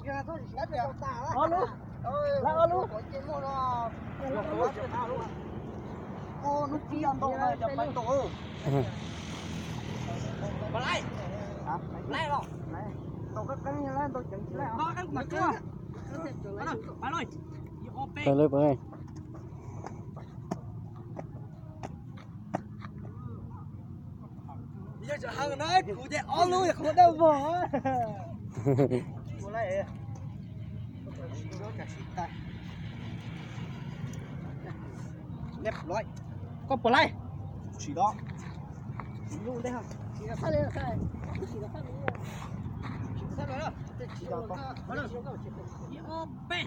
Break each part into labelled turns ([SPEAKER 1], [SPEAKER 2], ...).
[SPEAKER 1] luôn. Là luôn.
[SPEAKER 2] Ô nó kia ăn tổ này chập bánh tổ. Vào lại. Hả? Lại rồi. Tổ cái này lên tổ chỉnh lại. Nó cái mặt chưa? Vào rồi.
[SPEAKER 3] Tới lớp ơi.
[SPEAKER 2] Bây giờ hàng này cụ thể on luôn không có đâu vỏ. Vào lại. Nếp loại. Có bỏ lại. Chỉ đó. Luôn đây hả? Chỉ là sát lên là sai. Chỉ là sát lên. Sát rồi đó. Chỉ đó có. Vào rồi. Bè.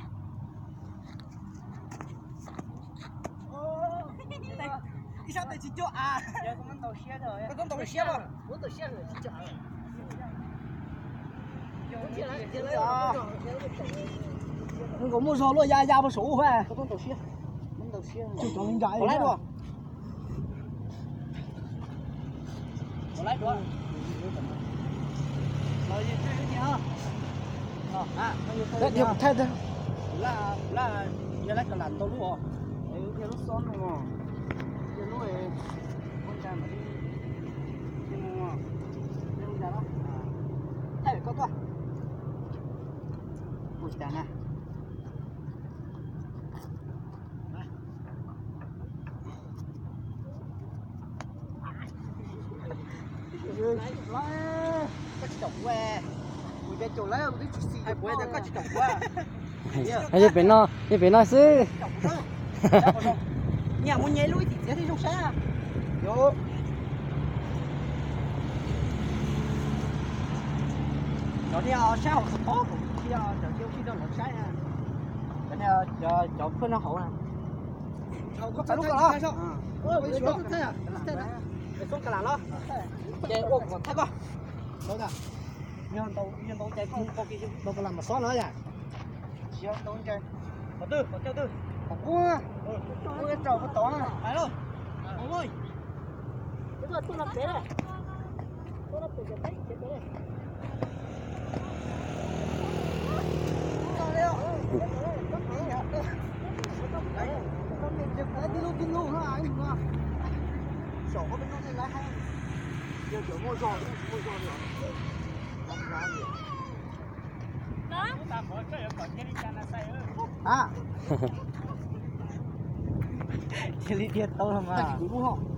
[SPEAKER 2] Đi sao tới chỉ chỗ à? Giờ có tàu xe rồi. Có tàu xe mà. Có tàu xe rồi chỉ chỗ. Không có mua số luôn, ra một số phải. Có tàu xe. Tàu xe. Chủ cho mình chạy. Có lái được. Có lái được. Rồi gì thế nhỉ? Đấy điều thay thế. Là giờ lấy cái làn tàu luôn. Cái lúc son rồi mà. Cái lúc này con trai mà đi. Nhưng mà không ra đó. Thay có to. Ui chà nè. Có chồng que. Ui cái chỗ lấy không biết gì. Ai bữa có chồng que.
[SPEAKER 3] Ai bên nó xí.
[SPEAKER 2] Nhà muốn nhảy lui thì sẽ thấy trong xe. Vô. Nó đi xe học khó cũng khi khi đó nó sai ha. Cái này cho phân nó hậu nè. Có phải lúc đó. Ôi xuống thế à? Để xuống cái làn đó. Chạy ôm còn thay coi. Đâu nè. Nhân tàu chạy không có cái đâu có làm mà xóa nữa nha. Chiếu tàu chạy. Có tư. Ủa. Ôi trâu có to nè. Phải rồi. Ôi. Đúng rồi, tôi làm thế này. Tôi làm từ cái thế này. Đi luôn hả anh? Sổ có bên đó thì lái hay. Giờ kiểu mua giò được. À. Chỉ lý điện tao mà. Đúng không?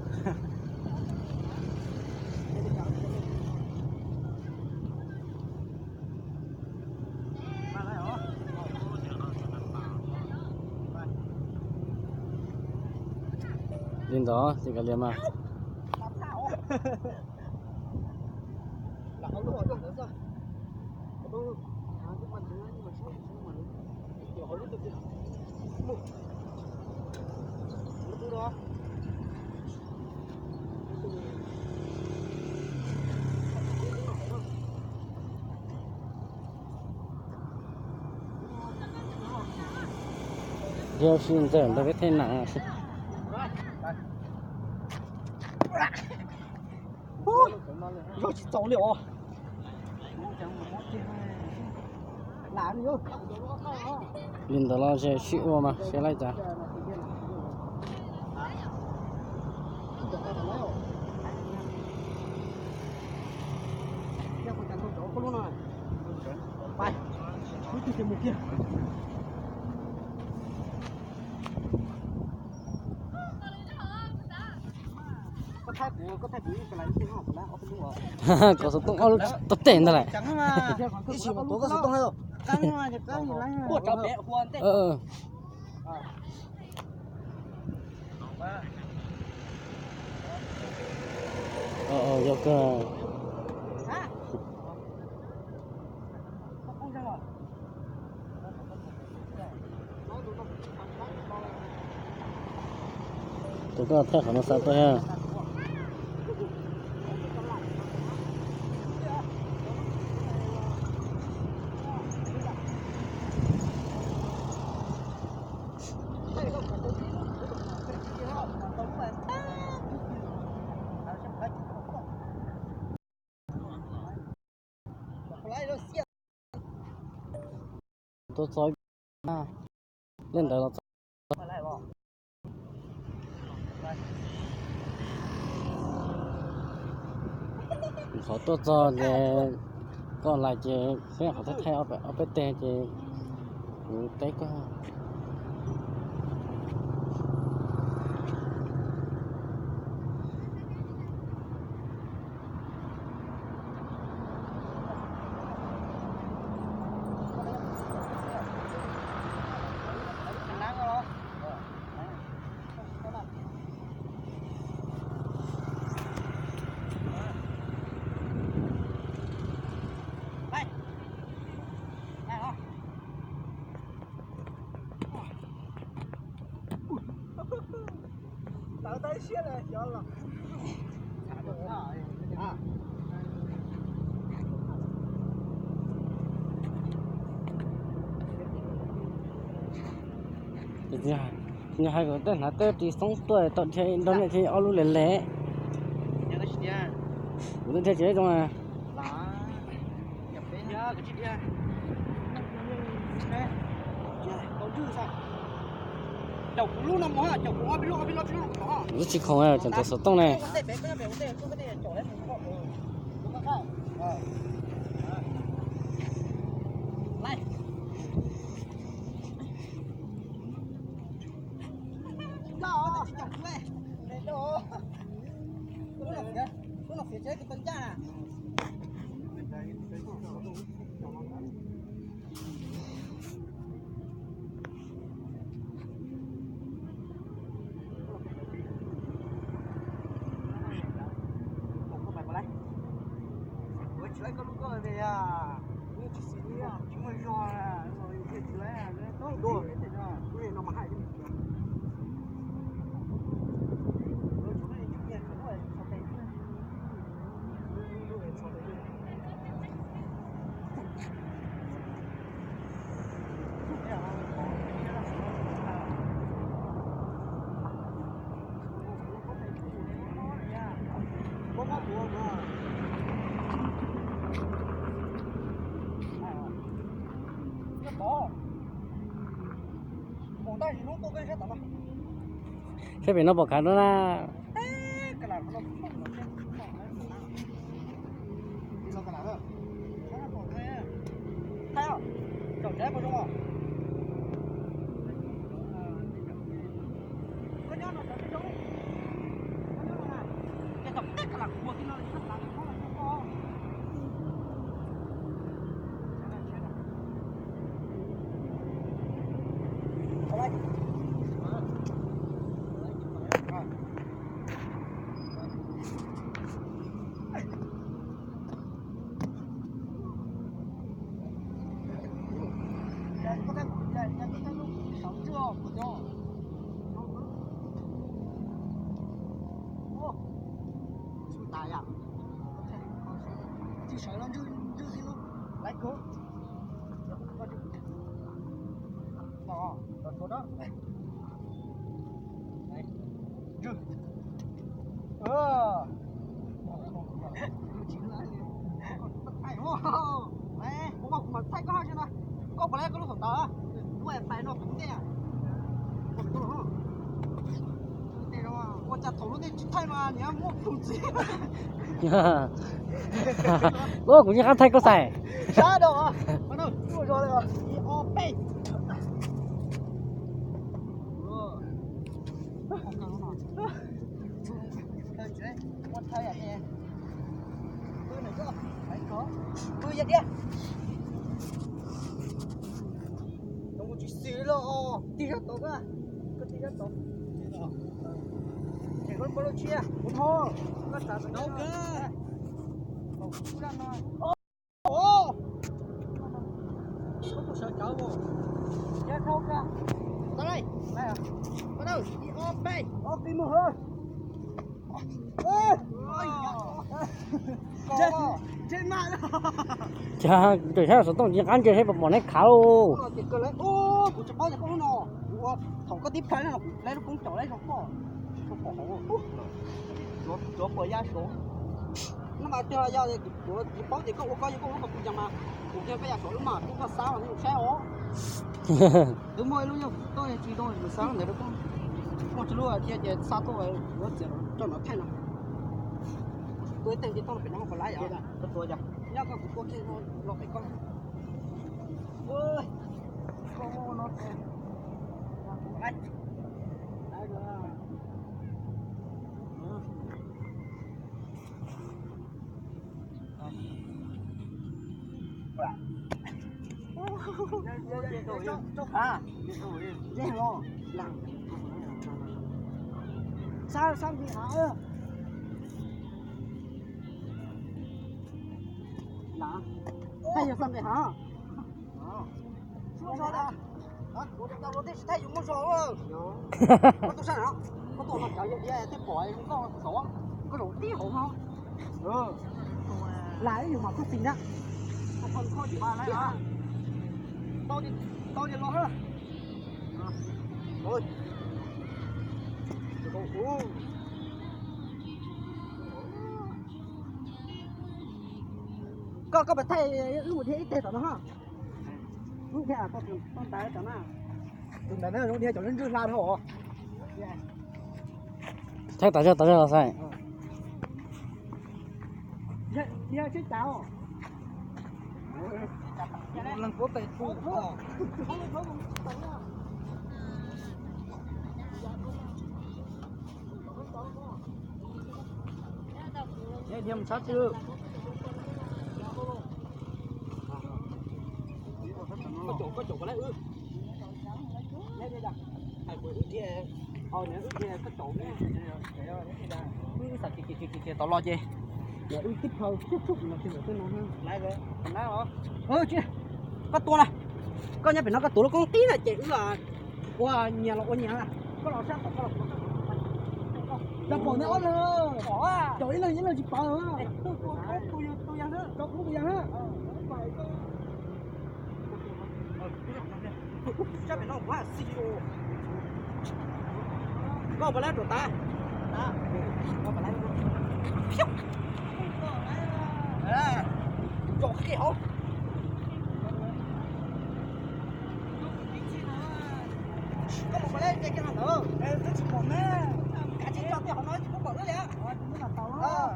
[SPEAKER 3] Lên đó thì cái liềm à. Điều xin dẫn tới cái thế nặng.
[SPEAKER 2] Rồi chỉ走了。làm nữa.
[SPEAKER 3] Lên đó là sẽ chịu mà sẽ lại trả.
[SPEAKER 2] Phải. Cứ từ một kia. Có thay cái này cái học lá ở bên đó.
[SPEAKER 3] Có số tung ao tập tiền đây này.
[SPEAKER 2] Chẳng mà. Cái gì mà tôi có số tung hay không? Căng mà căng gì lắm. Của cháu bé của tết.
[SPEAKER 3] Vô cơ. Tôi có theo nó sao tôi ha. tôi soi à lên tới là
[SPEAKER 2] lại bỏ
[SPEAKER 3] họ tôi cho để còn lại chỉ sẽ họ sẽ theo ở bên tè chỉ cái có
[SPEAKER 1] 打单线了，行了。啊。
[SPEAKER 3] nhà hai cái tên là tên thì sống tuổi tận thế đó này thì ao luôn lẻ lẻ
[SPEAKER 2] nhớ cái gì à
[SPEAKER 3] tôi thấy chế trong à
[SPEAKER 2] lá nhập bên nhớ cái gì à đầu tư sao chậu cũng luôn nằm hả chậu cũng bên luôn hả
[SPEAKER 3] rất chỉ không à chẳng tôi sợ tông này
[SPEAKER 2] này đó chậu này để đó nó là phía trên cái tấn cha à lấy con lúc rồi về à như chỉ xí à chúng mình rồi à rồi cái chú lấy à nó đồ cái gì à cái nó mà hại chứ rồi chúng này chúng tiền rồi sao thế có mắt buồn mà bỏ bỏ tay thì nó tôi cái hết tao
[SPEAKER 3] thế phải nó bỏ cả nó ra
[SPEAKER 2] cái nào nó không nó cái nào đó nó bỏ cái thấy không chồng chết có đúng không có nhớ nó cái giống cái tập tất cả là của cái nó rất là khó tài à chỉ sợ nó dư cái luôn lấy cố đó số đó dư ai hô này có mà thay có hai chứ nào có phải có lúc thằng đó đúng rồi phải nó cũng thế à còn tôi hả我家头颅那太嘛，你要摸裤子。
[SPEAKER 3] 我估计还太够晒。
[SPEAKER 2] 啥的啊？反正我说那个一二背。我猜呀你，tôi này cơ, phải có, tôi vậy đi. Không có chỉ xí lo, tí ra tổ cơ, có tí ra tổ. Để con bolo chia, một hồ, có啥子đâu cơ. Không ra nói. Ô, không có sợ cháu không? Dạ không cơ. Tới đây, đây à, bắt đầu, đi ốp đây, ốp đi một hơi. Trên mạng
[SPEAKER 3] chà từ sao số tông chỉ ăn chơi hết một món này khá ô
[SPEAKER 2] cũng chẳng bao giờ có nó không có tiếp theo nó lấy nó cũng chỗ lấy nó bỏ nó bỏ nó bỏ ra số nó mà cho do của bóng thì có những con nó cũng mà cũng cho bây giờ số mà cũng có sao nó sẽ ó đúng rồi luôn nhau tôi chỉ tôi mà sao này nó con chú luôn thì sao tôi nó chỉ cho nó thay nào tôi tên thì tôi phải nó còn lái à tôi giờ nhá con cũng có nó phải con ơi con nó anh đấy rồi à dễ lo làm sao sao bị hả là hay là sao bị hả sao đó tao đi thay dùng con sò có tôi sao hả có tôi mà chở vậy thế khỏi có sò có đủ tí hổ không lại dùng mà có gì đó không có gì mà lại hả tao đi lo hết rồi có phải thay lúc thế ít tao nó ha lúc thế à con tái tao na tụi mày nó đi cho nó rơi ra thôi
[SPEAKER 3] thay tại cho là sai
[SPEAKER 2] đi chứ cháu lần cuối về thu đi em sát chưa có chỗ có lấy lấy đây đặt ai quên kia nếu kia có chỗ nữa kia tao lo gì để uy tiếp thôi tiếp xúc là cái tôi nói lại rồi nói rồi chứ có tua này có nhà phải nó có tua nó con tí là chị là qua nhà là qua nhà là có lò sát có lò đập bỏ nó nữa bỏ à trời là những lời chị bỏ hả tôi ăn nữa tôi cũng ăn á chắc phải nó quá xì ô có mà lấy rồi ta có mà lấy phiêu chỗ cái hổ có một cái cái hàng nữa em nó chỉ còn nè cả chỉ cho cái họ nói chỉ có bự đấy nó là tàu đó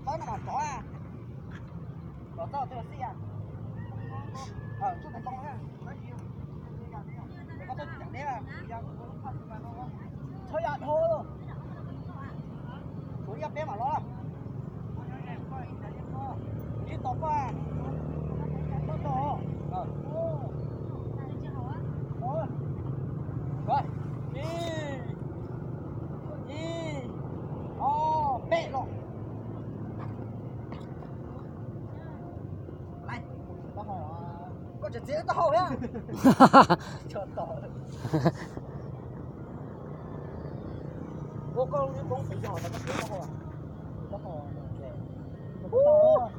[SPEAKER 2] nó là chó à đó tao tôi xí à chút thành công ha có tôi chẳng đấy à thôi à thôi luôn tôi bé mà lo đi tàu qua tàu tàu rồi đi bé rồi này tao hỏi có chuyện gì tao hỏi á chờ tao cô con đi con phải hỏi tao có biết không à tao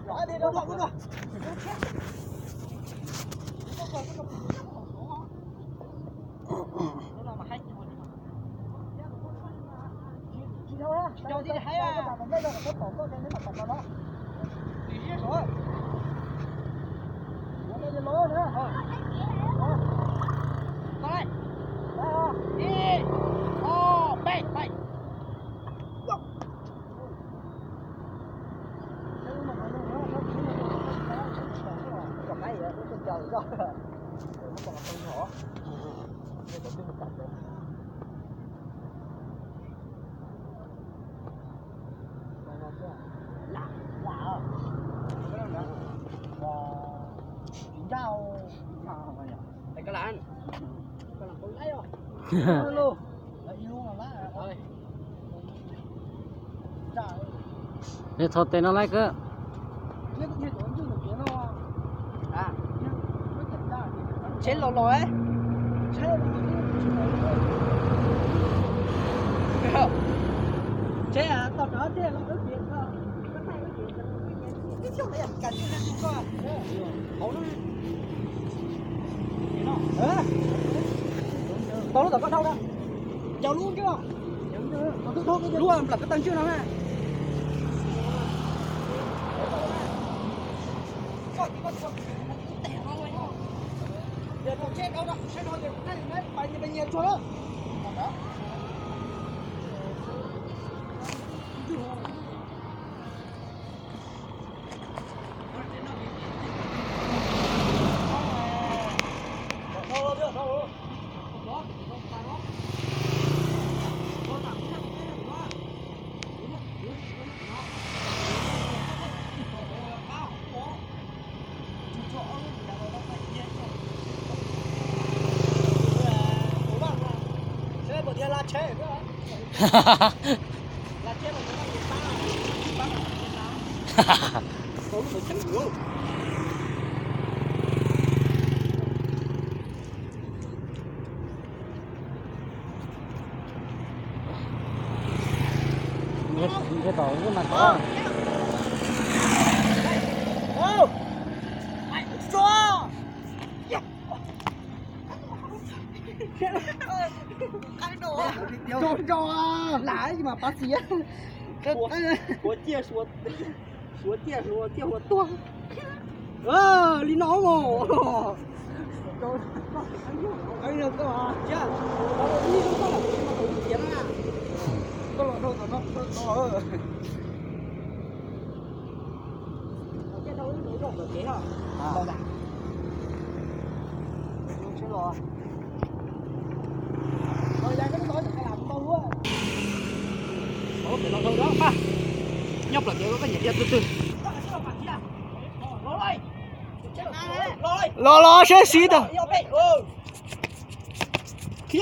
[SPEAKER 2] hỏi đi đâu đâu đâu cho đi hay à đây là có tổ có cái nếu mà tập đó rồi đây là lỗ nữa đây đi bay bay còn cái gì đó nó chờ rồi nó còn là con nhỏ đây có cái một cặp rồi lạ chuyển giao đây cái lạnh con lấy rồi luôn luôn là lá rồi
[SPEAKER 3] để thôi tên nó lấy cơ
[SPEAKER 2] chế lò lò ấy chế à tao nói thế là ước chuyện cơ cái chỗ này cảnh như là con ấu nó tao nó có đâu đâu chào luôn chứ luôn là cái tăng chưa nào ha Giờ tôi chết đâu đó, sẽ nói được cái này bây giờ cho đó. La che nữa. La che mà nó bị ba. Có một chân nữa.
[SPEAKER 3] cái tổ cái mặt đó.
[SPEAKER 2] Ô. Mày cho. Ăn đồ cho lại mà bác sĩ của chia xuống chia một tuồng lý nó ngô anh được cơ mà chứ đi không có là kiếm à có loại đâu nó cái đâu nó rộng được thế hả đâu này không chết rồi rồi đây cái nói phải làm tôi quá có cái nó thôi đó ha nhóc là kiểu có cái nhảy từ từ
[SPEAKER 1] lo sẽ xí đâu
[SPEAKER 2] kia